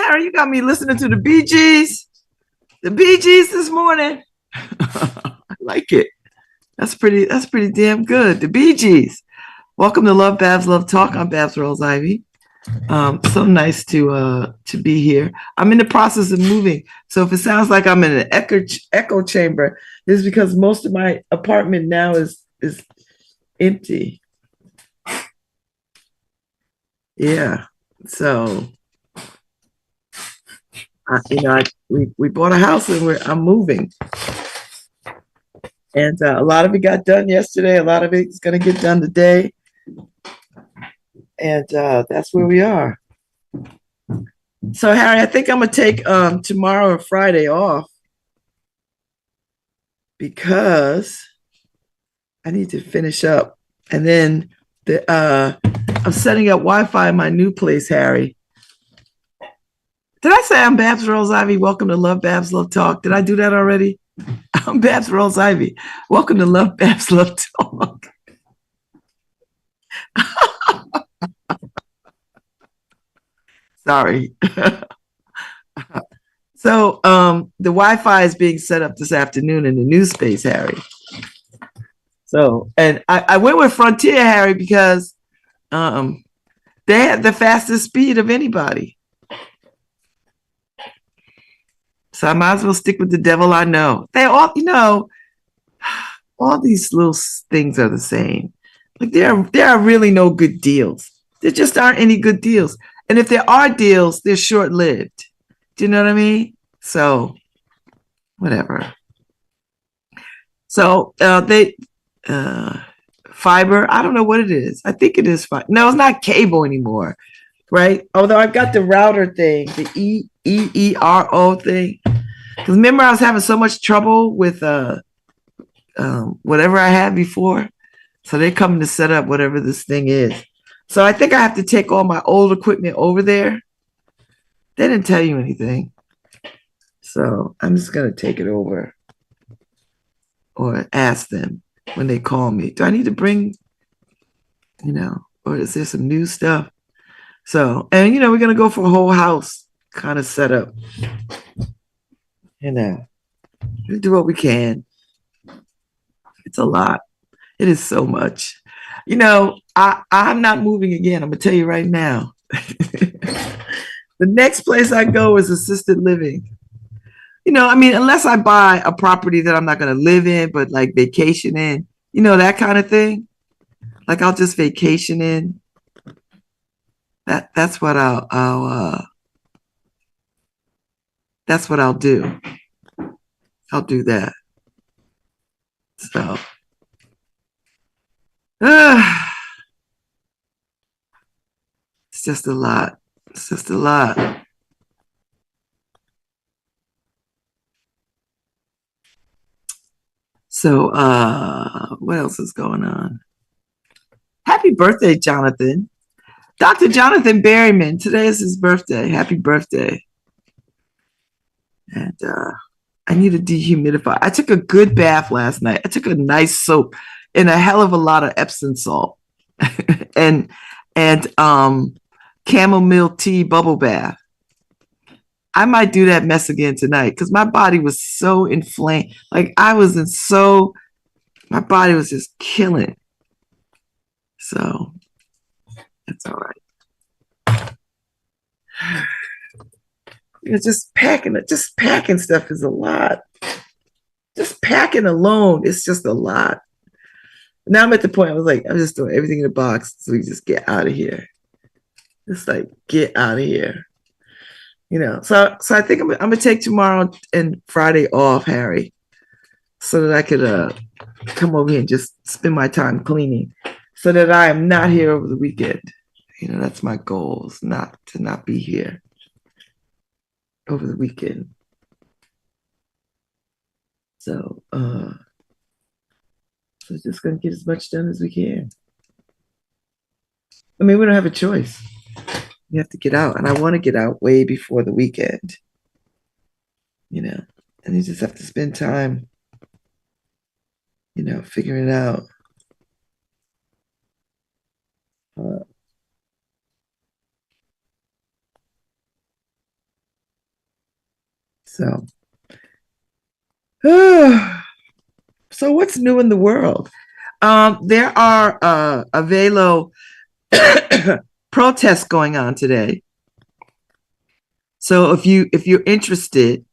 Harry, you got me listening to the Bee Gees. The Bee Gees this morning. I like it. That's pretty damn good. The Bee Gees. Welcome to LoveBabz, Love Talk. I'm Babz Rawls-Ivy. So nice to be here. I'm in the process of moving. So if it sounds like I'm in an echo chamber, it's because most of my apartment now is empty. Yeah. So we bought a house and I'm moving. And a lot of it got done yesterday. A lot of it's going to get done today. And that's where we are. So, Harry, I think I'm going to take tomorrow or Friday off because I need to finish up. And then I'm setting up Wi-Fi in my new place, Harry. Did I say I'm Babz Rawls-Ivy? Welcome to LoveBabz, Love Talk. Did I do that already? I'm Babz Rawls-Ivy. Welcome to LoveBabz, Love Talk. Sorry. So the Wi-Fi is being set up this afternoon in the new space, Harry. So, and I went with Frontier, Harry, because they had the fastest speed of anybody. So I might as well stick with the devil I know. They all, all these little things are the same. Like there are really no good deals. There just aren't any good deals. And if there are deals, they're short-lived. Do you know what I mean? So, whatever. So fiber. I don't know what it is. I think it is fiber. No, it's not cable anymore, right? Although I've got the router thing, the EERO thing. Because remember, I was having so much trouble with whatever I had before. So they're coming to set up whatever this thing is. So I think I have to take all my old equipment over there. They didn't tell you anything. So I'm just going to take it over or ask them when they call me. Do I need to bring, or is there some new stuff? So, and, we're going to go for a whole house kind of setup. We do what we can. It's a lot. It is so much. I'm not moving again. I'm going to tell you right now. The next place I go is assisted living. Unless I buy a property that I'm not going to live in, but like vacation in, that kind of thing. Like I'll just vacation in. That's what that's what I'll do. I'll do that. So, it's just a lot. It's just a lot. So, what else is going on? Happy birthday, Jonathan. Dr. Jonathan Berryman. Today is his birthday. Happy birthday. And I need to dehumidify. I took a good bath last night. I took a nice soap and a hell of a lot of Epsom salt and chamomile tea bubble bath. I might do that mess again tonight because my body was so inflamed. Like my body was just killing. So that's all right. Just packing stuff is a lot. Just packing alone, it's just a lot. Now I'm at the point I was like, I'm just throwing everything in the box so we just get out of here. Just like get out of here. So I think I'm gonna take tomorrow and Friday off, Harry, so that I could come over here and just spend my time cleaning, so that I am not here over the weekend. That's my goal, is not be here over the weekend. So just gonna get as much done as we can. We don't have a choice. We have to get out, and I want to get out way before the weekend. And you just have to spend time, figuring it out. So, so what's new in the world? There are a Velo protests going on today. So if you're interested,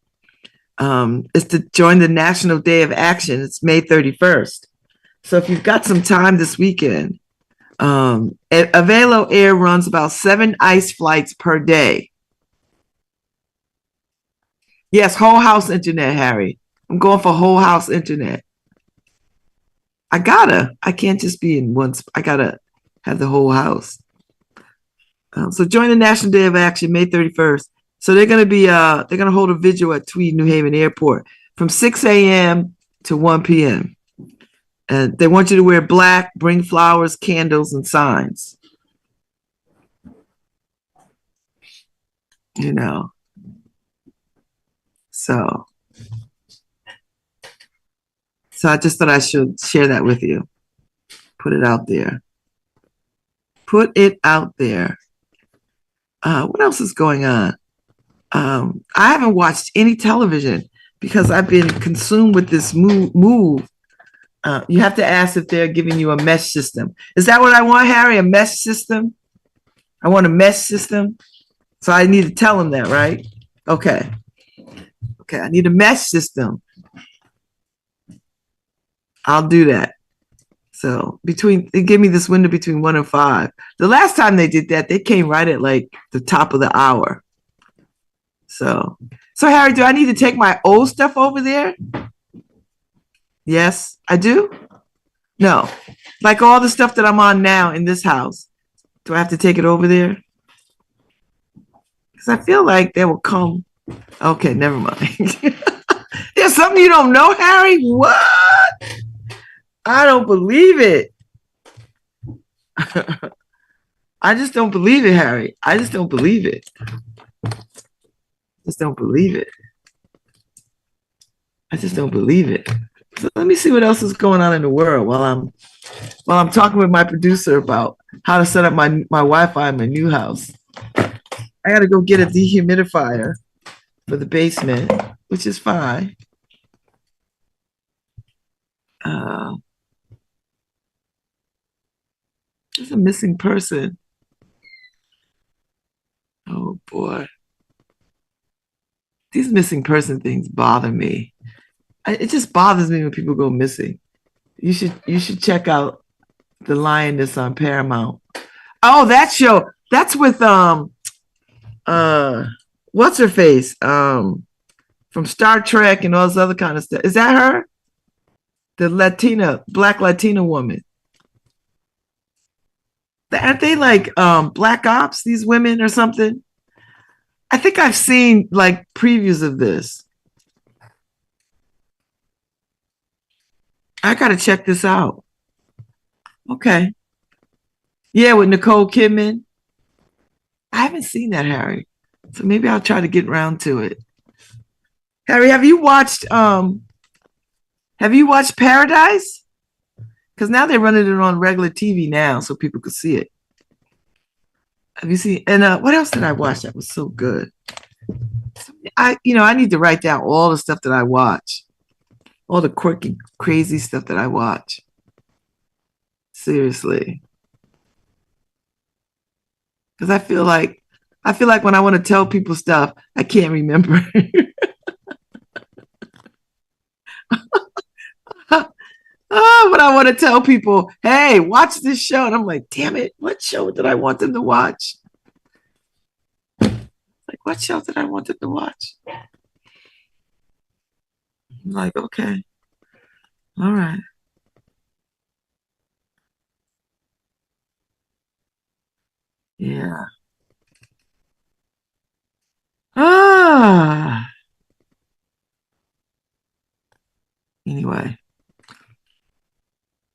it's to join the National Day of Action. It's May 31st. So if you've got some time this weekend, Avelo Air runs about 7 ICE flights per day. Yes, whole house internet, Harry. I'm going for whole house internet. I can't just be in one. I gotta have the whole house. So join the National Day of Action, May 31st. So they're gonna hold a vigil at Tweed, New Haven Airport from 6 a.m. to 1 p.m. And they want you to wear black, bring flowers, candles, and signs. You know. So I just thought I should share that with you. Put it out there. Put it out there. What else is going on? I haven't watched any television because I've been consumed with this move. You have to ask if they're giving you a mesh system. Is that what I want, Harry? A mesh system? I want a mesh system. So I need to tell them that, right? Okay. Okay, I need a mesh system. I'll do that. So they gave me this window between 1 and 5. The last time they did that, they came right at like the top of the hour. So Harry, do I need to take my old stuff over there? Yes, I do. No, like all the stuff that I'm on now in this house. Do I have to take it over there? Because I feel like they will come. Okay, never mind. There's something you don't know, Harry? What? I don't believe it. I just don't believe it, Harry. I just don't believe it. Just don't believe it. I just don't believe it. So let me see what else is going on in the world while I'm talking with my producer about how to set up my Wi-Fi in my new house. I got to go get a dehumidifier for the basement, which is fine. There's a missing person. Oh boy. These missing person things bother me. It just bothers me when people go missing. You should check out The Lioness on Paramount. Oh, that show. That's with what's her face? From Star Trek and all this other kind of stuff. Is that her? The black Latina woman. Aren't they like black ops, these women or something? I think I've seen like previews of this. I gotta check this out. Okay. Yeah, with Nicole Kidman. I haven't seen that, Harry. So maybe I'll try to get around to it. Harry, have you watched Paradise? Because now they're running it on regular TV now, so people could see it. Have you seen? And what else did I watch that was so good? I need to write down all the stuff that I watch, all the quirky, crazy stuff that I watch. Seriously, because I feel like when I want to tell people stuff, I can't remember. When I want to tell people, hey, watch this show. And I'm like, damn it, what show did I want them to watch? Like, what show did I want them to watch? I'm like, okay. All right. Yeah. Anyway,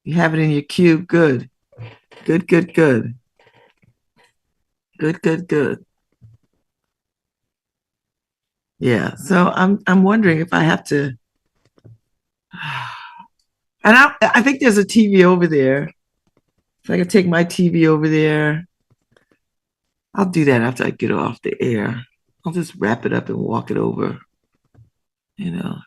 you have it in your queue. Good. Good, good, good. Good, good, good. Yeah. So I'm wondering if I have to. And I think there's a TV over there. If I can take my TV over there, I'll do that after I get off the air. I'll just wrap it up and walk it over. You know,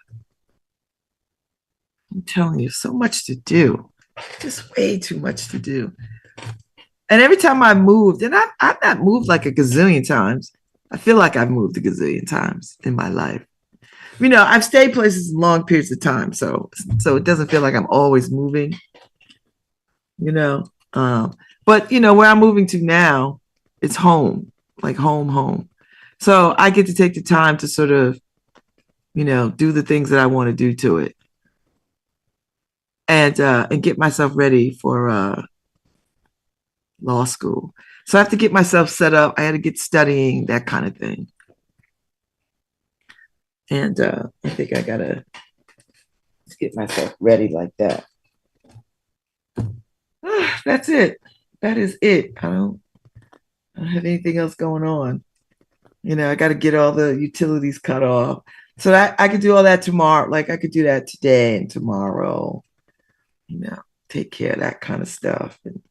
I'm telling you, so much to do. Just way too much to do. And every time I moved, and I've not moved like a gazillion times. I feel like I've moved a gazillion times in my life. I've stayed places in long periods of time, so it doesn't feel like I'm always moving. You know, but where I'm moving to now, it's home, like home. So I get to take the time to sort of, do the things that I want to do to it, and get myself ready for law school. So I have to get myself set up. I had to get studying, that kind of thing. And I think I gotta get myself ready like that. That's it. That is it. I don't have anything else going on. I got to get all the utilities cut off. So that I could do all that tomorrow. Like I could do that today and tomorrow. Take care of that kind of stuff. And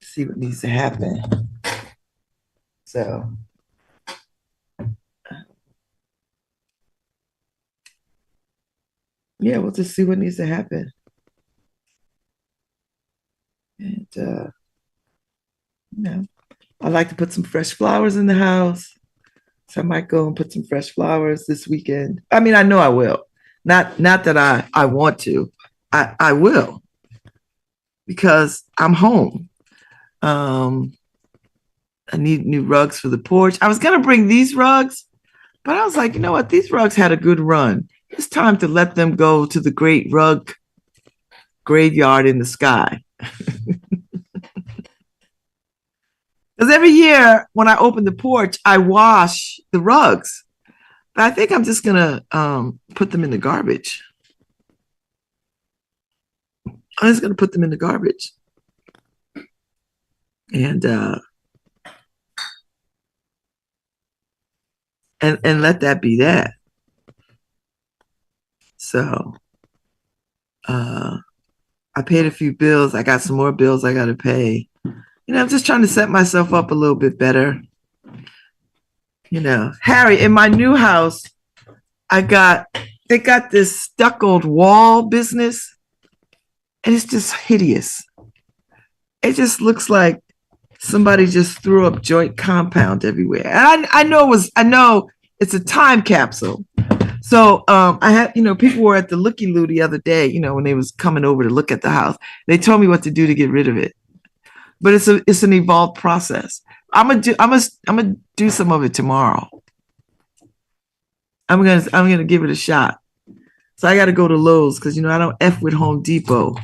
see what needs to happen. So, yeah, we'll just see what needs to happen. And, I like to put some fresh flowers in the house. So I might go and put some fresh flowers this weekend. I mean, I know I will. Not that I want to. I will because I'm home. I need new rugs for the porch. I was gonna bring these rugs, but I was like, you know what? These rugs had a good run. It's time to let them go to the great rug graveyard in the sky. Because every year when I open the porch, I wash the rugs. But I think I'm just gonna put them in the garbage. I'm just gonna put them in the garbage, and and let that be that. So I paid a few bills. I got some more bills I got to pay. I'm just trying to set myself up a little bit better. Harry, in my new house, they got this stuccoed wall business, and it's just hideous. It just looks like somebody just threw up joint compound everywhere. And I know it's a time capsule. So I had, people were at the Looky Loo the other day, when they was coming over to look at the house. They told me what to do to get rid of it. But it's an evolved process. I'm gonna do some of it tomorrow. I'm gonna give it a shot. So I gotta go to Lowe's because I don't F with Home Depot.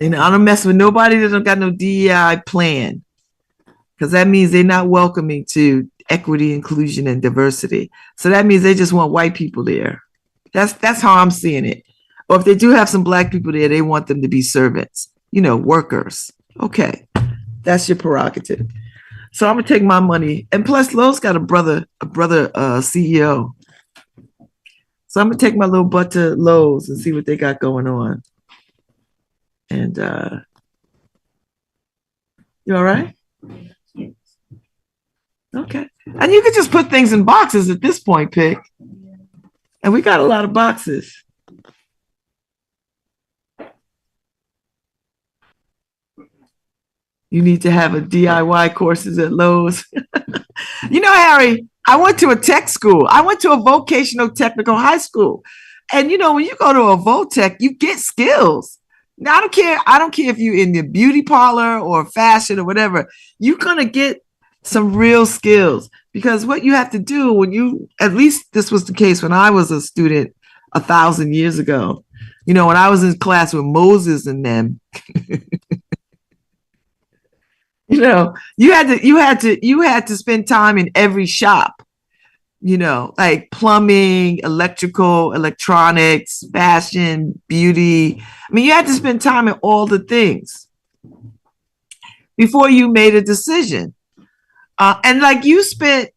I don't mess with nobody that don't got no DEI plan. Because that means they're not welcoming to equity, inclusion, and diversity. So that means they just want white people there. That's how I'm seeing it. Or if they do have some black people there, they want them to be servants, workers. Okay, that's your prerogative. So I'm gonna take my money, and plus Lowe's got a brother CEO. So I'm gonna take my little butt to Lowe's and see what they got going on. And you all right? Okay. And you could just put things in boxes at this point, Pick. And we got a lot of boxes. You need to have a DIY courses at Lowe's. Harry, I went to a tech school. I went to a vocational technical high school. And when you go to a VOTech, you get skills. Now I don't care if you're in the beauty parlor or fashion or whatever, you're gonna get some real skills, because what you have to do at least this was the case when I was a student 1,000 years ago, when I was in class with Moses and them, you had to spend time in every shop, like plumbing, electrical, electronics, fashion, beauty. I mean, you had to spend time in all the things before you made a decision. And like you spent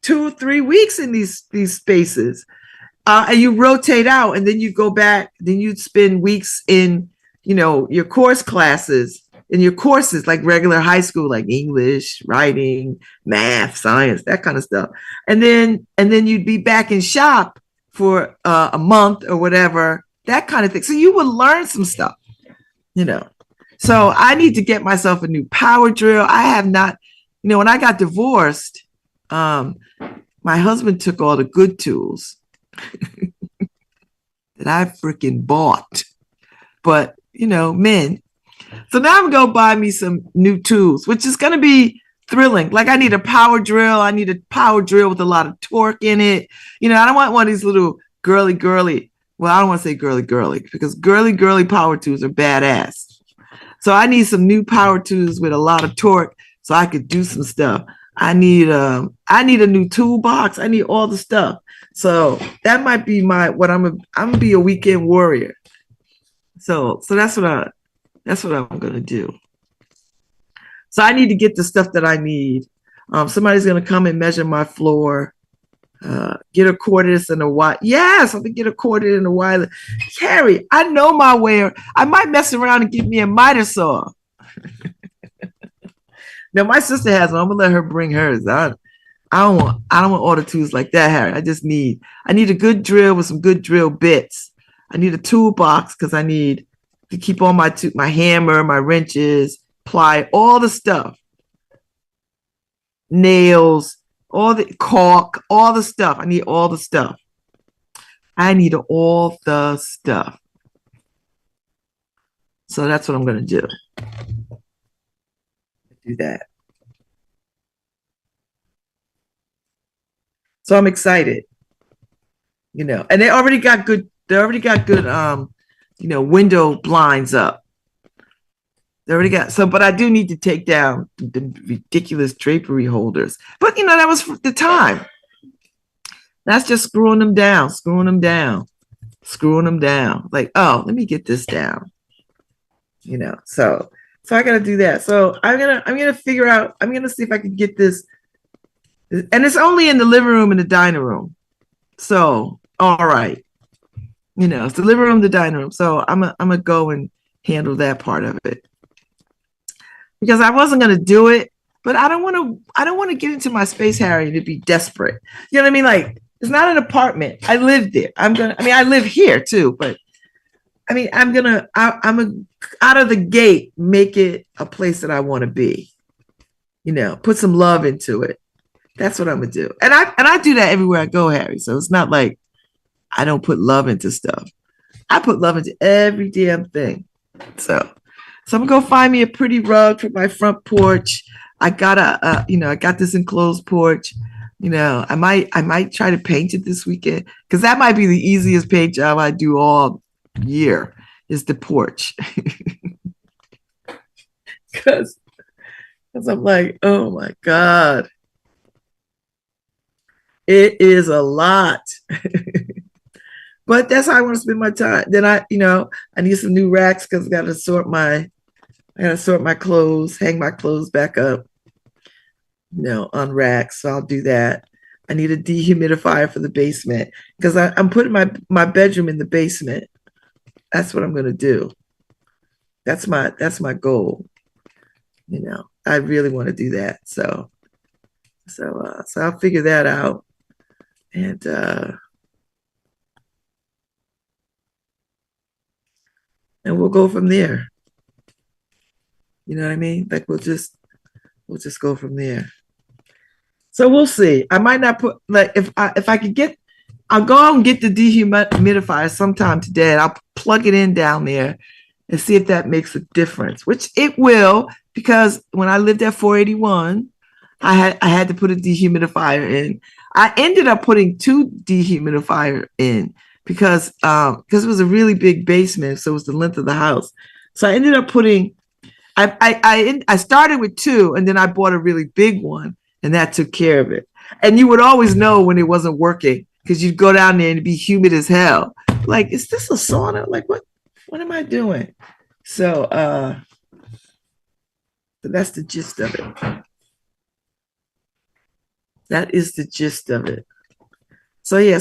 2 or 3 weeks in these spaces, and you rotate out, and then you go back. Then you'd spend weeks in, your course classes, in your courses, like regular high school, like English, writing, math, science, that kind of stuff. And then you'd be back in shop for a month or whatever, that kind of thing. So you would learn some stuff, you know. So I need to get myself a new power drill. I have not, you know, when I got divorced, my husband took all the good tools that I freaking bought. But, you know, men. So now I'm going to buy me some new tools, which is going to be thrilling. Like I need a power drill. I need a power drill with a lot of torque in it. You know, I don't want one of these little girly. Well, I don't want to say girly because girly power tools are badass. So I need some new power tools with a lot of torque so I could do some stuff. I need a new toolbox. I need all the stuff. So that might be I'm gonna be a weekend warrior. So that's what I'm gonna do. So I need to get the stuff that I need. Somebody's gonna come and measure my floor. Get a cordless and a wire. Yes, I'm gonna get a cordless and a wire. Carrie, I know my way. I might mess around and get me a miter saw. Now my sister has one. I'm gonna let her bring hers. I don't want all the tools like that, Harry. I need a good drill with some good drill bits. I need a toolbox because I need to keep all my hammer, my wrenches, ply, all the stuff, nails, all the caulk, all the stuff. I need all the stuff. I need all the stuff. So that's what I'm going to do. Do that. So I'm excited, you know, and they already got good, you know, window blinds up. They already got, so, but I do need to take down the ridiculous drapery holders. But, you know, that was the time. That's just screwing them down. Like, oh, let me get this down. You know, so I got to do that. So I'm going to figure out, I'm going to see if I can get this. And it's only in the living room and the dining room. So, all right. You know, it's the living room, the dining room. So I'm going to go and handle that part of it. Because I wasn't going to do it, but I don't want to get into my space, Harry, to be desperate. You know what I mean? Like, it's not an apartment. I live there. I live here too, but I mean, I'm out of the gate, make it a place that I want to be, you know, put some love into it. That's what I'm going to do. And I do that everywhere I go, Harry. So it's not like I don't put love into stuff. I put love into every damn thing. So I'm gonna go find me a pretty rug for my front porch. I got I got this enclosed porch. You know, I might try to paint it this weekend because that might be the easiest paint job I do all year is the porch. Because I'm like, oh my God, it is a lot. But that's how I want to spend my time. Then I need some new racks because I got to sort my clothes, hang my clothes back up, you know, on racks. So I'll do that. I need a dehumidifier for the basement because I'm putting my bedroom in the basement. That's what I'm going to do. That's my goal. You know, I really want to do that. So I'll figure that out. And we'll go from there. You know what I mean? Like we'll just go from there. So we'll see. I might not put like if I could get, I'll go out and get the dehumidifier sometime today, and I'll plug it in down there and see if that makes a difference. Which it will, because when I lived at 481, I had to put a dehumidifier in. I ended up putting 2 dehumidifiers in because it was a really big basement, so it was the length of the house. So I ended up putting, I started with 2, and then I bought a really big one, and that took care of it. And you would always know when it wasn't working because you'd go down there and it'd be humid as hell. Like, is this a sauna? Like, what am I doing? So that's the gist of it. That is the gist of it. So yeah,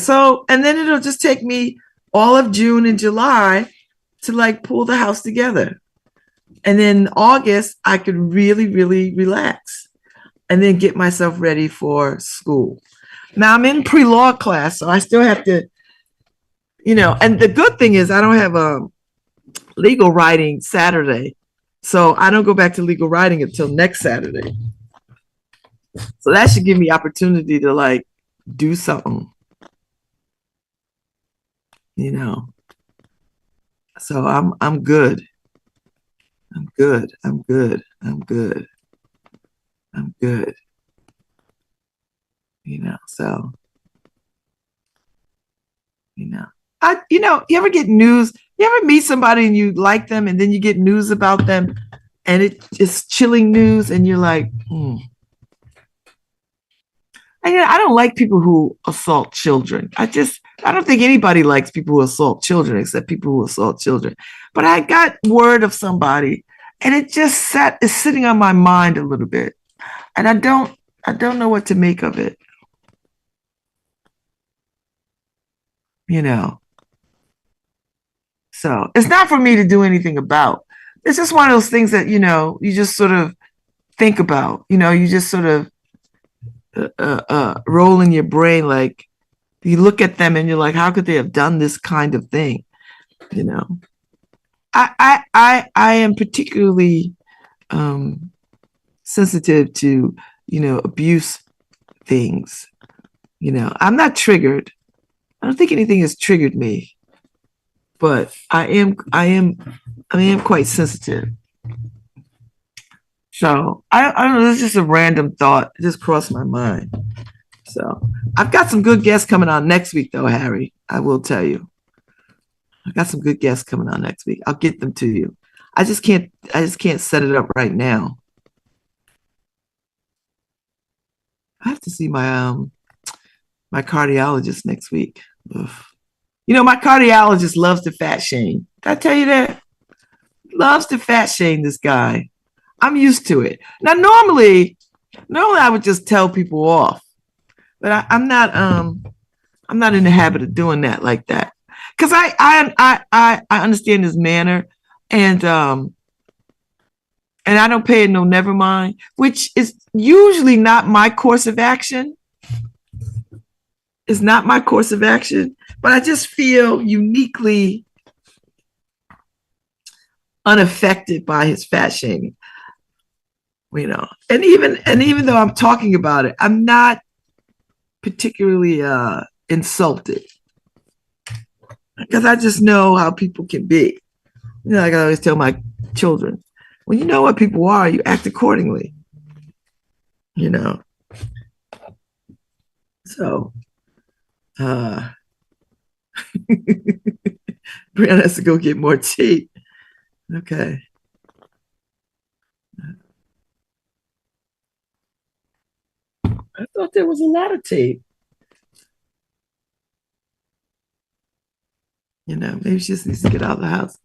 and then it'll just take me all of June and July to like pull the house together. And then August, I could really, really relax and then get myself ready for school. Now I'm in pre-law class, so I still have to, and the good thing is I don't have a legal writing Saturday. So I don't go back to legal writing until next Saturday. So that should give me opportunity to like do something, you know. So I'm good. I'm good. I'm good. I'm good. I'm good. So you know. You ever get news? You ever meet somebody and you like them and then you get news about them and it's chilling news and you're like, I don't like people who assault children. I don't think anybody likes people who assault children except people who assault children. But I got word of somebody and it just is sitting on my mind a little bit. And I don't know what to make of it. You know. So it's not for me to do anything about. It's just one of those things that, you just sort of think about, you just sort of roll in your brain. Like you look at them and you're like, how could they have done this kind of thing? You know, I am particularly sensitive to, abuse things. I'm not triggered. I don't think anything has triggered me, but I am quite sensitive. So I don't know. This is just a random thought. It just crossed my mind. So I've got some good guests coming on next week, though, Harry. I will tell you. I got some good guests coming on next week. I'll get them to you. I just can't set it up right now. I have to see my cardiologist next week. Ugh. My cardiologist loves to fat shame. Did I tell you that? Loves to fat shame this guy. I'm used to it. Now, normally I would just tell people off, but I'm not in the habit of doing that like that. Because I understand his manner, and I don't pay it no never mind, which is usually not my course of action. It's not my course of action, but I just feel uniquely unaffected by his fat shaming. And even though I'm talking about it, I'm not particularly insulted because I just know how people can be. Like I always tell my children, when you know what people are, you act accordingly. So Brianna has to go get more tea. Okay. I thought there was a lot of tape. Maybe she just needs to get out of the house.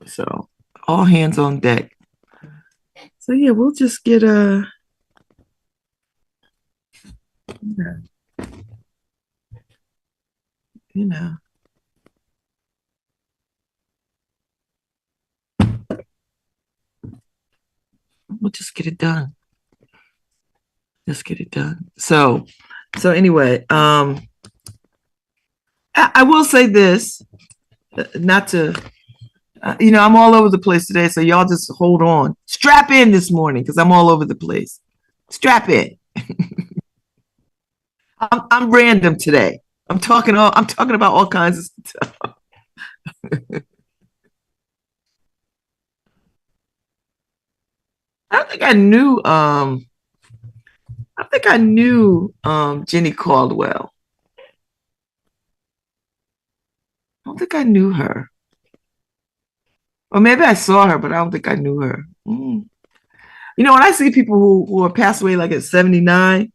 So all hands on deck. So yeah, we'll just get you know. We'll just get it done. Just get it done. So anyway, I will say this, not to, I'm all over the place today. So y'all just hold on, strap in this morning because I'm all over the place. Strap in. I'm random today. I'm talking about all kinds of stuff. I don't think I knew. I think I knew Jenny Caldwell. I don't think I knew her. Or maybe I saw her, but I don't think I knew her. When I see people who are passed away like at 79,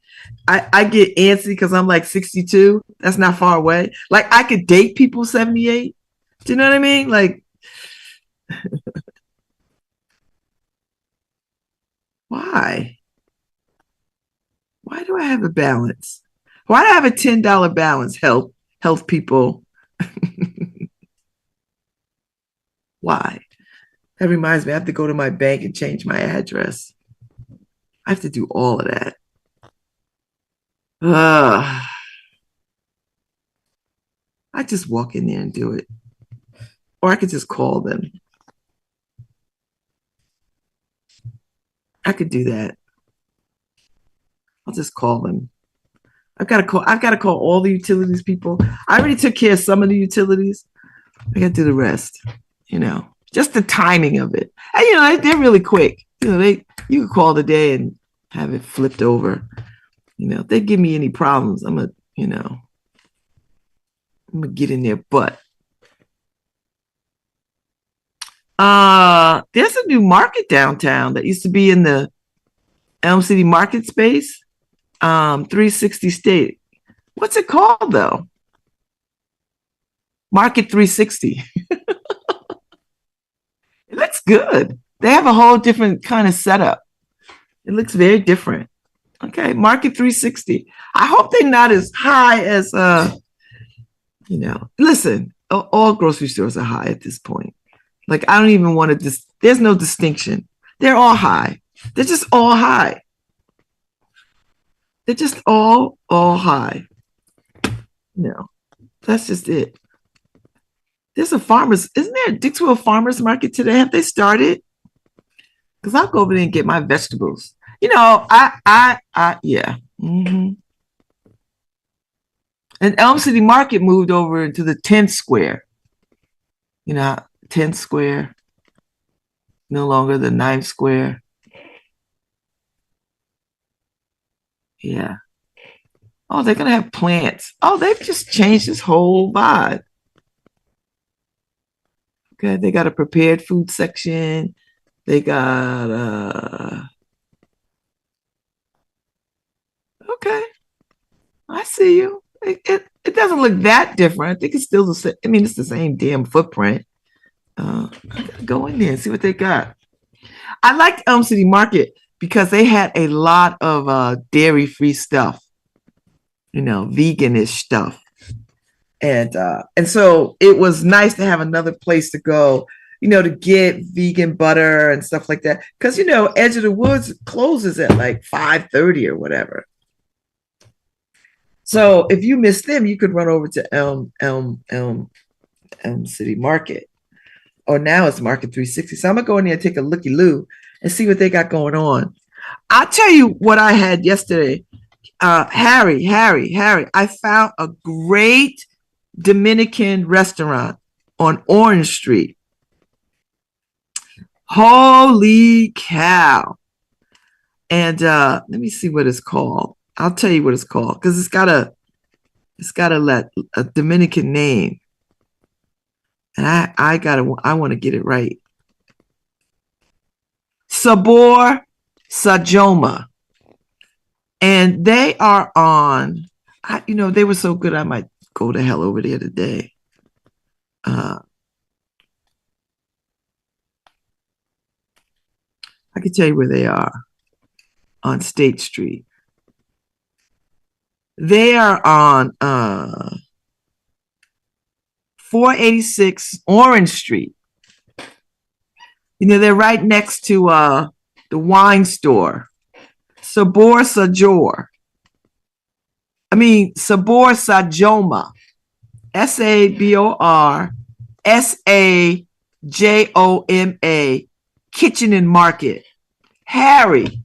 I get antsy because I'm like 62. That's not far away. Like I could date people 78. Do you know what I mean? Like, why? Why do I have a balance? Why do I have a $10 balance? Health people. Why? That reminds me, I have to go to my bank and change my address. I have to do all of that. I just walk in there and do it. Or I could just call them. I could do that. I'll just call them. I've got to call all the utilities people. I already took care of some of the utilities. I got to do the rest, just the timing of it. And they're really quick. You can call today and have it flipped over. If they give me any problems, I'm gonna get in their butt. There's a new market downtown that used to be in the Elm City market space. 360 State. What's it called though? Market 360. It looks good. They have a whole different kind of setup. It looks very different. Okay, Market 360. I hope they're not as high as listen, all grocery stores are high at this point. Like I don't even want to there's no distinction. They're all high. They're just all high. They're just all high. That's just it. There's isn't there a Dixwell Farmers Market today? Have they started? Because I'll go over there and get my vegetables. Yeah. Mm-hmm. And Elm City Market moved over into the 10th Square. 10th Square, no longer the 9th Square. Yeah. Oh, they're going to have plants. Oh, they've just changed this whole vibe. Okay, they got a prepared food section. They got okay. I see you. It doesn't look that different. I think it's still the same. I mean, it's the same damn footprint. I gotta go in there and see what they got. I liked Elm City Market because they had a lot of dairy-free stuff, veganish stuff. And so it was nice to have another place to go, to get vegan butter and stuff like that. Because, Edge of the Woods closes at like 5:30 or whatever. So if you miss them, you could run over to Elm City Market. Or now it's Market 360. So I'm going to go in there and take a looky-loo and see what they got going on. I'll tell you what I had yesterday. Harry, I found a great Dominican restaurant on Orange Street. Holy cow. And let me see what it's called. I'll tell you what it's called because it's got a Dominican name. And I want to get it right. Sabor Sajoma. And they are on, they were so good I might go to hell over there today. I can tell you where they are on State Street. They are on 486 Orange Street. They're right next to the wine store. Sabor Sajoma. SABORSAJOMA Kitchen and Market. Harry.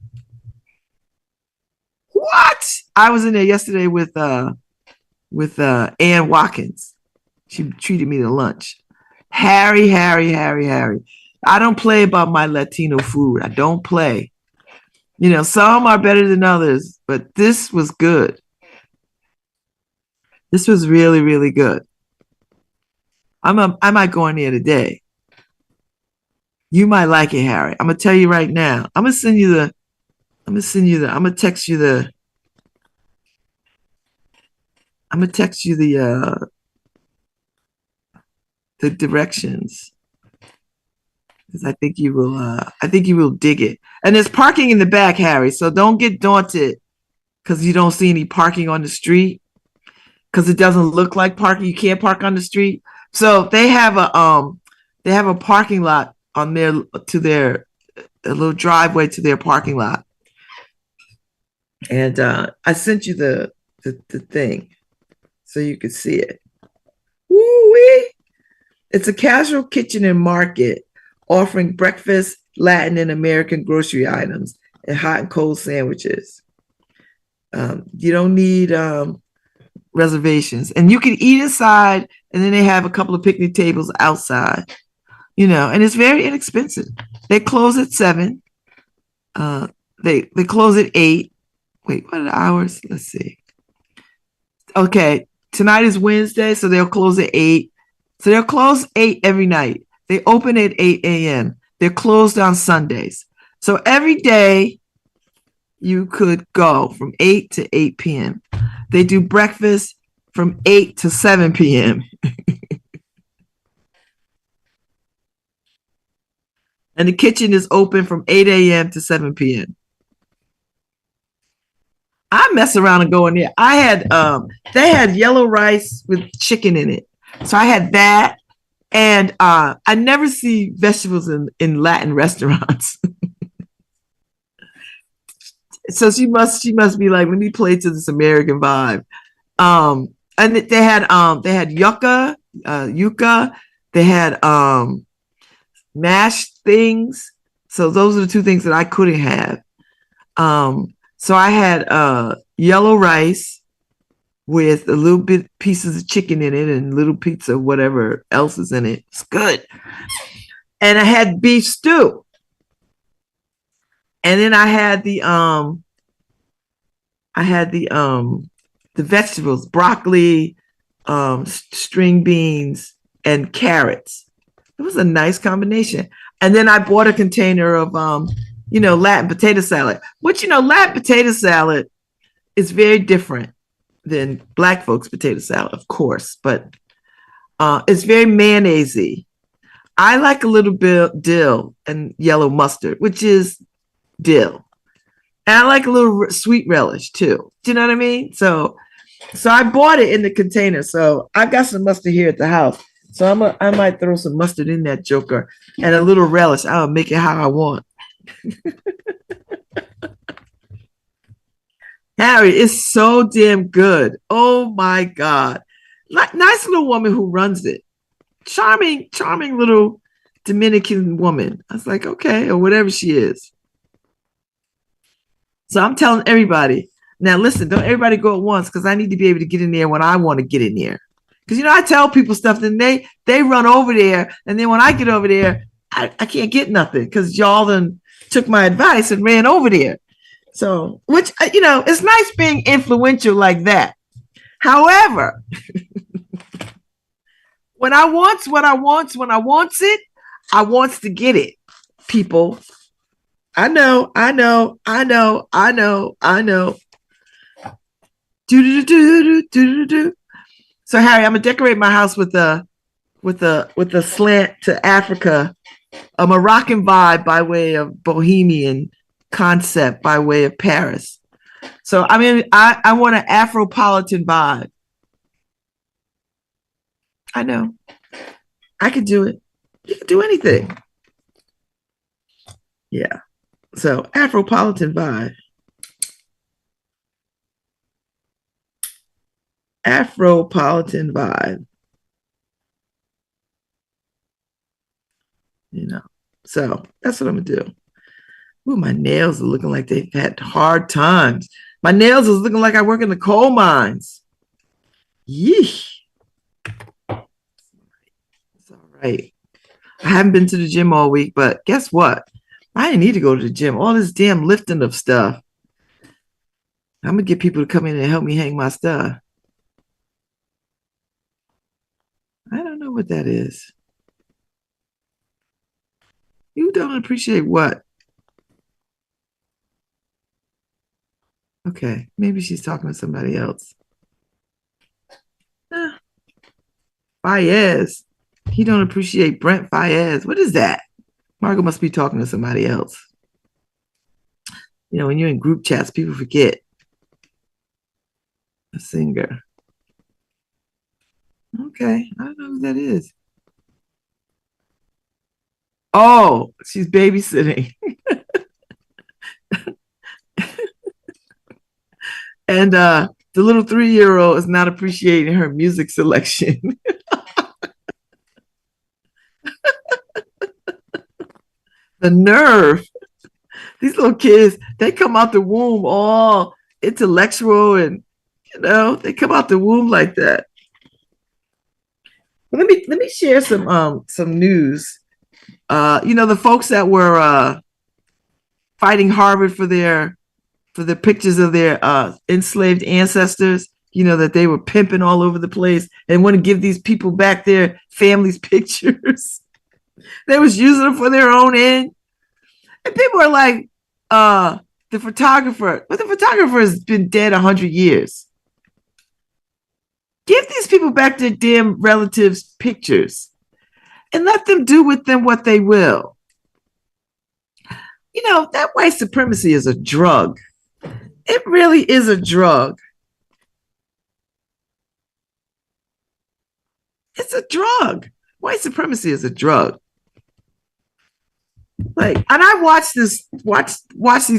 What? I was in there yesterday with Ann Watkins. She treated me to lunch. Harry. I don't play about my Latino food. I don't play. Some are better than others, but this was good. This was really, really good. I might go in there today. You might like it, Harry. I'm gonna tell you right now. I'm gonna text you the directions. Because I think you will dig it. And there's parking in the back, Harry. So don't get daunted because you don't see any parking on the street. Because it doesn't look like parking. You can't park on the street. So they have They have a parking lot on their to their a little driveway to their parking lot. And I sent you the thing so you could see it. Woo-wee! It's a casual kitchen and market offering breakfast, Latin, and American grocery items and hot and cold sandwiches. You don't need reservations, and you can eat inside. And then they have a couple of picnic tables outside. And it's very inexpensive. They close at 7. They close at 8. Wait, what are the hours? Let's see. Okay, tonight is Wednesday, so they'll close at 8. So they'll close 8 every night. They open at 8 a.m. They're closed on Sundays. So every day you could go from 8 to 8 p.m. They do breakfast from 8 to 7 p.m. And the kitchen is open from 8 a.m. to 7 p.m. I mess around and go in there. They had yellow rice with chicken in it. So I had that. And I never see vegetables in Latin restaurants. So she must be like, let me play to this American vibe. And they had yuca. They had mashed things. So those are the two things that I couldn't have. So I had yellow rice with a little bit pieces of chicken in it and little pizza, whatever else is in it. It's good. And I had beef stew. And then I had the vegetables, broccoli, string beans, and carrots. It was a nice combination. And then I bought a container of Latin potato salad, which Latin potato salad is very different than Black folks' potato salad, of course, but it's very mayonnaise-y. I like a little bit dill and yellow mustard, which is dill. And I like a little sweet relish too. Do you know what I mean? So I bought it in the container. So I've got some mustard here at the house. So I might throw some mustard in that joker and a little relish. I'll make it how I want. Harry, it's so damn good. Oh my God. Nice little woman who runs it. Charming little Dominican woman. I was like, okay, or whatever she is. So I'm telling everybody, now listen, don't everybody go at once because I need to be able to get in there when I want to get in there. Because I tell people stuff, then they run over there, and then when I get over there, I can't get nothing because y'all then took my advice and ran over there. So, which it's nice being influential like that. However, when I wants what I wants, when I wants it, I wants to get it, people. I know. Do. So Harry, I'm gonna decorate my house with a slant to Africa, a Moroccan vibe by way of Bohemian concept by way of Paris. So I want an Afropolitan vibe. I know. I could do it. You can do anything. Yeah. So Afropolitan vibe. Afropolitan vibe. So that's what I'm gonna do. Ooh, my nails are looking like they've had hard times. My nails is looking like I work in the coal mines. Yeesh. It's all right. I haven't been to the gym all week, but guess what? I didn't need to go to the gym. All this damn lifting of stuff. I'm gonna get people to come in and help me hang my stuff. I don't know what that is. You don't appreciate what? Okay, maybe she's talking to somebody else. Fayez. He don't appreciate Brent Fayez. What is that? Margot must be talking to somebody else. When you're in group chats, people forget. A singer. Okay, I don't know who that is. Oh, she's babysitting. And the little 3-year-old is not appreciating her music selection. The nerve. These little kids, they come out the womb all intellectual and they come out the womb like that. But let me share some news. The folks that were fighting Harvard for the pictures of their enslaved ancestors, that they were pimping all over the place and want to give these people back their families' pictures. They was using them for their own end. And people are like, the photographer, but the photographer has been dead 100 years. Give these people back their damn relatives' pictures and let them do with them what they will. That white supremacy is a drug. It really is a drug. It's a drug. White supremacy is a drug. And I watched these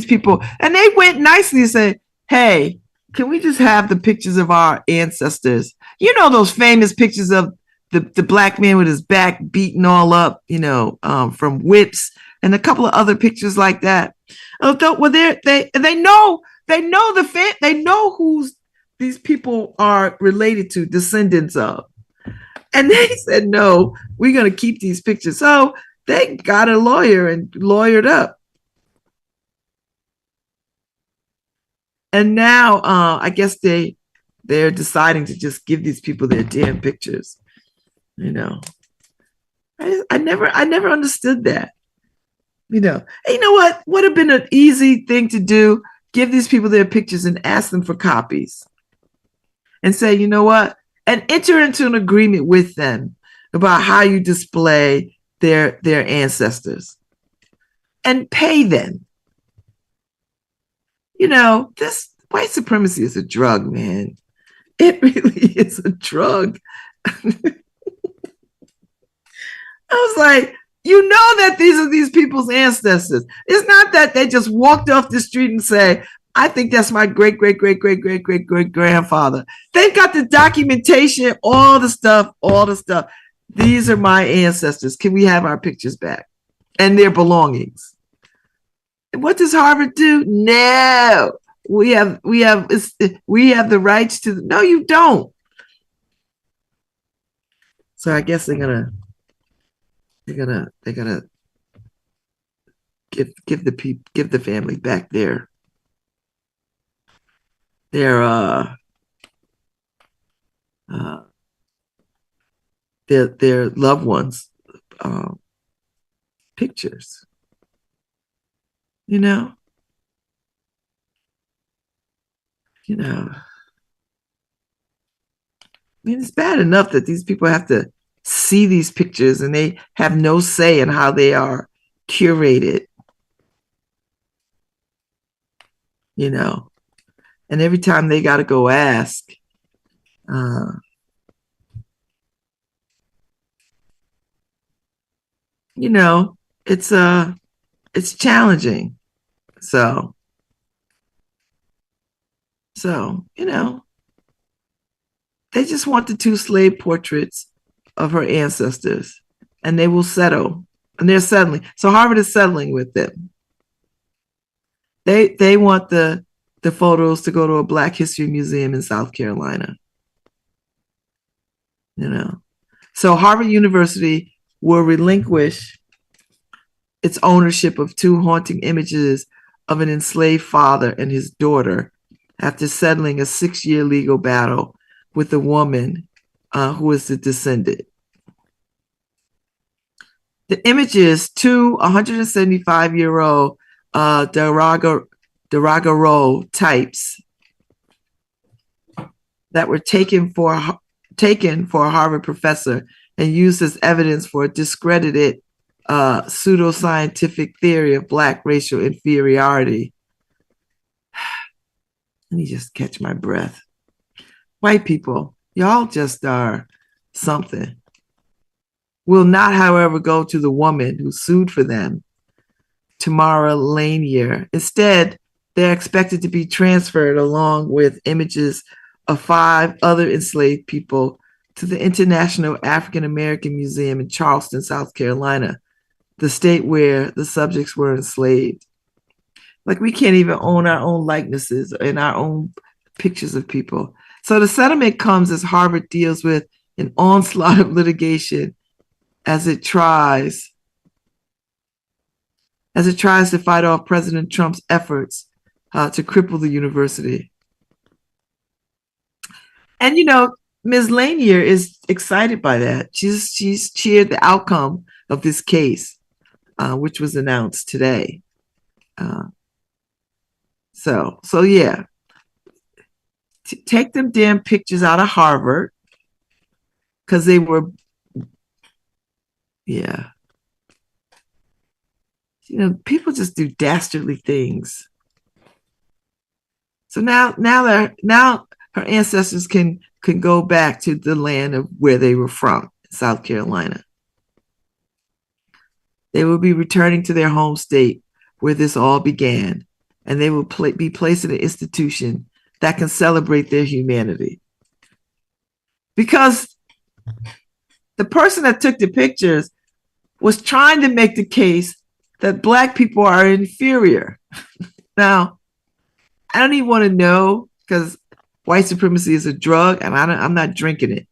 people, and they went nicely and said, "Hey, can we just have the pictures of our ancestors? Those famous pictures of the black man with his back beaten all up, from whips, and a couple of other pictures like that." Well, they know who these people are related to, descendants of, and they said, "No, we're going to keep these pictures." So they got a lawyer and lawyered up. And now I guess they're deciding to just give these people their damn pictures. I never understood that. And you know what would have been an easy thing to do? Give these people their pictures and ask them for copies. And say, you know what? And enter into an agreement with them about how you display their ancestors and pay them. This white supremacy is a drug, man. It really is a drug. I was like, that these are these people's ancestors. It's not that they just walked off the street and say, "I think that's my great, great, great, great, great, great, great grandfather." They've got the documentation, all the stuff. These are my ancestors. Can we have our pictures back and their belongings? And what does Harvard do? No, we have the rights to. No, you don't. So I guess they're gonna give the family back their loved ones pictures. It's bad enough that these people have to see these pictures and they have no say in how they are curated. And every time they got to go ask, it's challenging. So they just want the 2 slave portraits of her ancestors, and they will settle. And they're settling. So Harvard is settling with them. They want the photos to go to a Black History Museum in South Carolina. So Harvard University will relinquish its ownership of 2 haunting images of an enslaved father and his daughter after settling a 6-year legal battle with a woman who is the descendant. The images, 2 175-year-old daguerreotypes that were taken for a Harvard professor and used as evidence for a discredited pseudoscientific theory of Black racial inferiority. Let me just catch my breath. White people, y'all just are something. will not, however, go to the woman who sued for them, Tamara Lanier. Instead, they're expected to be transferred along with images of 5 other enslaved people to the International African American Museum in Charleston, South Carolina, the state where the subjects were enslaved. Like, we can't even own our own likenesses and our own pictures of people. So the settlement comes as Harvard deals with an onslaught of litigation as it tries to fight off President Trump's efforts to cripple the university. And Ms. Lanier is excited by that. She's cheered the outcome of this case, which was announced today. So yeah, take them damn pictures out of Harvard, because they were, yeah. People just do dastardly things. So now her ancestors can go back to the land of where they were from, South Carolina. They will be returning to their home state where this all began, and they will be placed in an institution that can celebrate their humanity. Because the person that took the pictures was trying to make the case that Black people are inferior. Now, I don't even want to know, because white supremacy is a drug, and I'm not drinking it.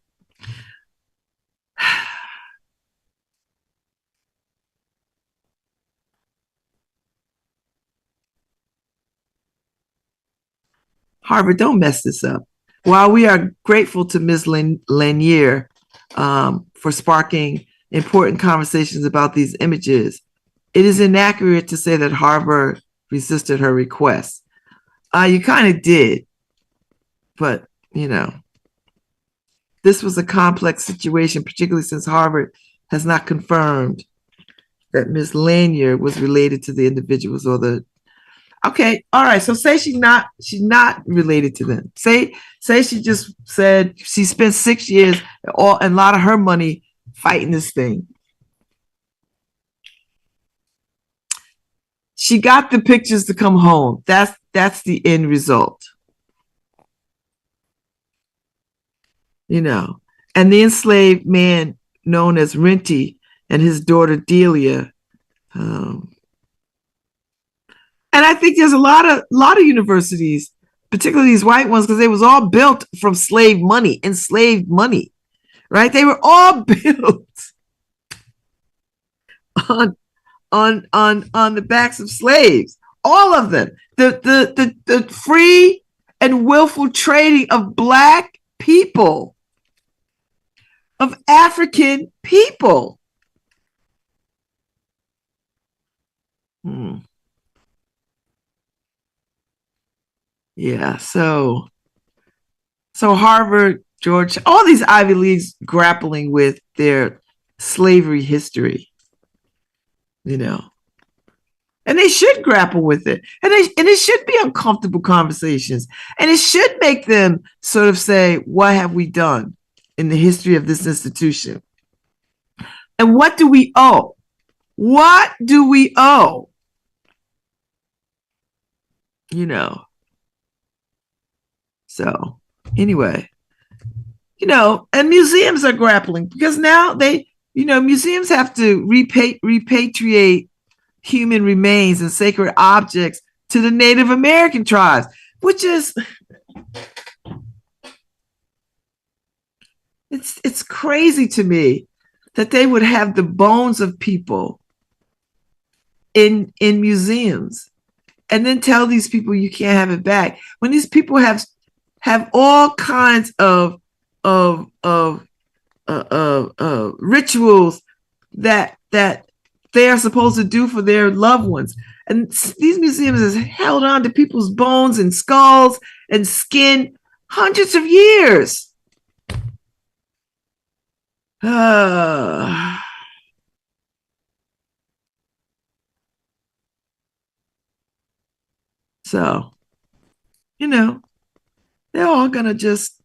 Harvard, don't mess this up. While we are grateful to Ms. Lanier for sparking important conversations about these images, it is inaccurate to say that Harvard resisted her request. You kind of did, but this was a complex situation, particularly since Harvard has not confirmed that Ms. Lanier was related to the individuals or the. Okay, all right. So say she's not related to them. Say she just said she spent 6 years and a lot of her money fighting this thing. She got the pictures to come home. That's the end result. And the enslaved man known as Renty and his daughter Delia. And I think there's a lot of universities, particularly these white ones, because they was all built from enslaved money, right? They were all built on the backs of slaves, all of them. The free and willful trading of Black people, of African people. Yeah, so Harvard, Georgia, all these Ivy Leagues grappling with their slavery history, and they should grapple with it, and it should be uncomfortable conversations, and it should make them sort of say, what have we done in the history of this institution, and what do we owe? What do we owe? So anyway, and museums are grappling, because now museums have to repatriate human remains and sacred objects to the Native American tribes, which is, it's crazy to me that they would have the bones of people in museums and then tell these people you can't have it back, when these people have all kinds of rituals that they are supposed to do for their loved ones. And these museums has held on to people's bones and skulls and skin hundreds of years. So, they're all gonna just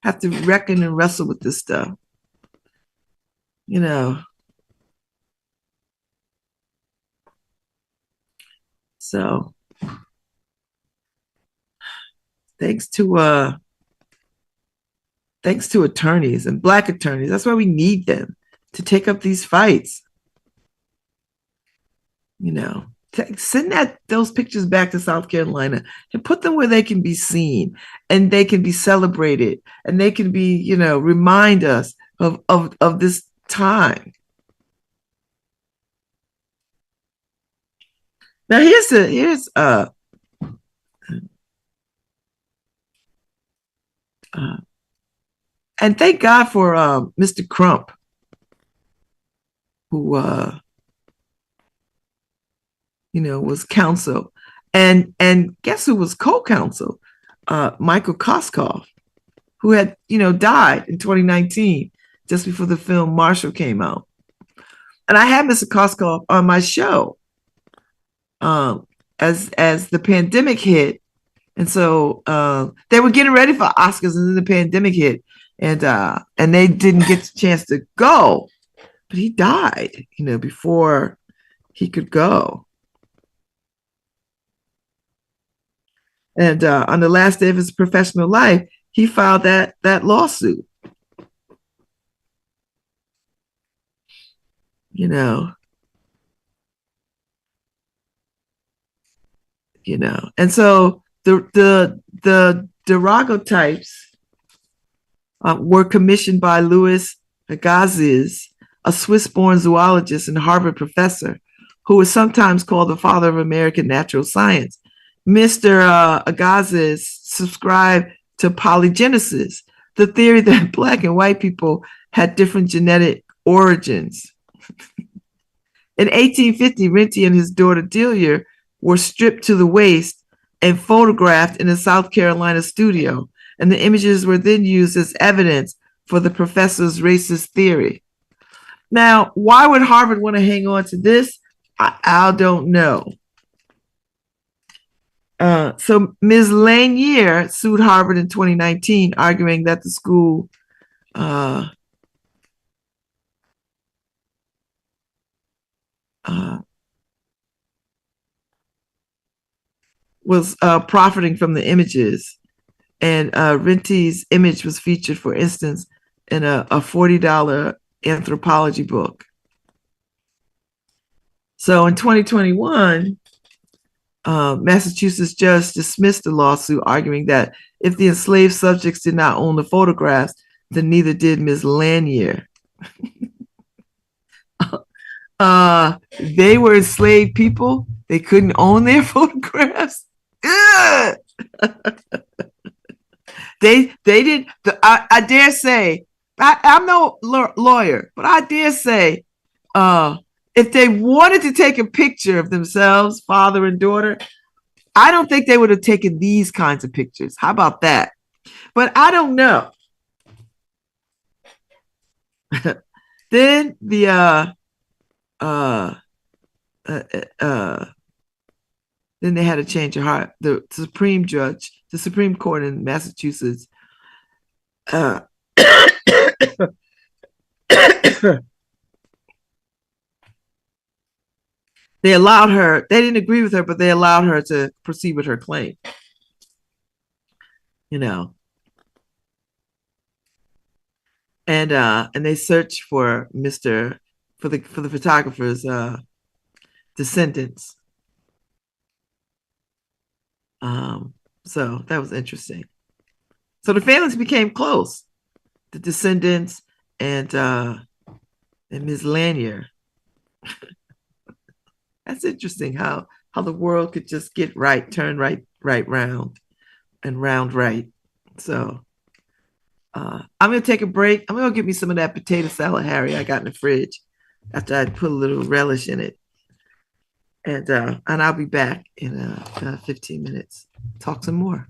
have to reckon and wrestle with this stuff. You know. So thanks to attorneys and Black attorneys. That's why we need them to take up these fights. You know, send those pictures back to South Carolina and put them where they can be seen and they can be celebrated and they can be, you know, remind us of this time. Now and thank God for Mr. Crump, who you know, was counsel, and guess who was co-counsel? Michael Koskoff, who had, you know, died in 2019, just before the film Marshall came out. And I had Mr. Koskoff on my show as the pandemic hit, and so they were getting ready for Oscars, and then the pandemic hit, and they didn't get the chance to go, but he died, you know, before he could go. And on the last day of his professional life, he filed that lawsuit. You know, and so the daguerreotypes were commissioned by Louis Agassiz, a Swiss-born zoologist and Harvard professor, who is sometimes called the father of American natural science. Mr. Agassiz subscribed to polygenesis, the theory that Black and white people had different genetic origins. In 1850, Rentier and his daughter Delia were stripped to the waist and photographed in a South Carolina studio, and the images were then used as evidence for the professor's racist theory. Now, why would Harvard want to hang on to this? I don't know. So Ms. Lanier sued Harvard in 2019, arguing that the school was profiting from the images. And Rentier's image was featured, for instance, in a $40 anthropology book. So in 2021, Massachusetts judge dismissed the lawsuit, arguing that if the enslaved subjects did not own the photographs, then neither did Ms. Lanier. They were enslaved people. They couldn't own their photographs. They did. I dare say, I'm no lawyer, but I dare say, if they wanted to take a picture of themselves, father and daughter, I don't think they would have taken these kinds of pictures. How about that? But I don't know. Then then they had a change of heart. The Supreme Judge, the Supreme Court in Massachusetts, they allowed her, they didn't agree with her, but they allowed her to proceed with her claim. You know. And they searched for the photographer's descendants. So that was interesting. So the families became close, the descendants and Ms. Lanier. That's interesting how the world could just get right, turn right round and round right. So I'm gonna take a break. I'm gonna get me some of that potato salad, Harry, I got in the fridge after I put a little relish in it. And I'll be back in 15 minutes. Talk some more.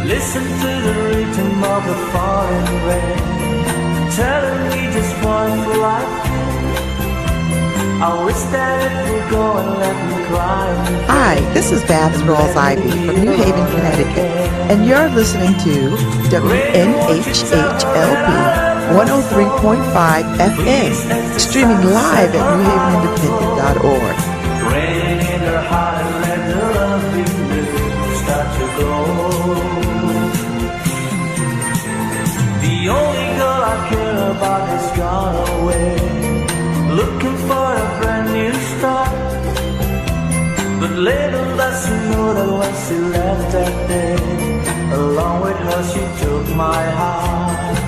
Listen to the rhythm of the falling rain, telling me just one life. I wish that it would go and let me cry. Hi, this is Babz Rawls-Ivy from New Haven, Connecticut, and you're listening to WNHHLP 103.5 FM, streaming live at newhavenindependent.org. Rain in her heart and let the loving start to go. The only girl I care about has gone away, looking for a brand new start. But little does she know that when she left that day, along with her she took my heart.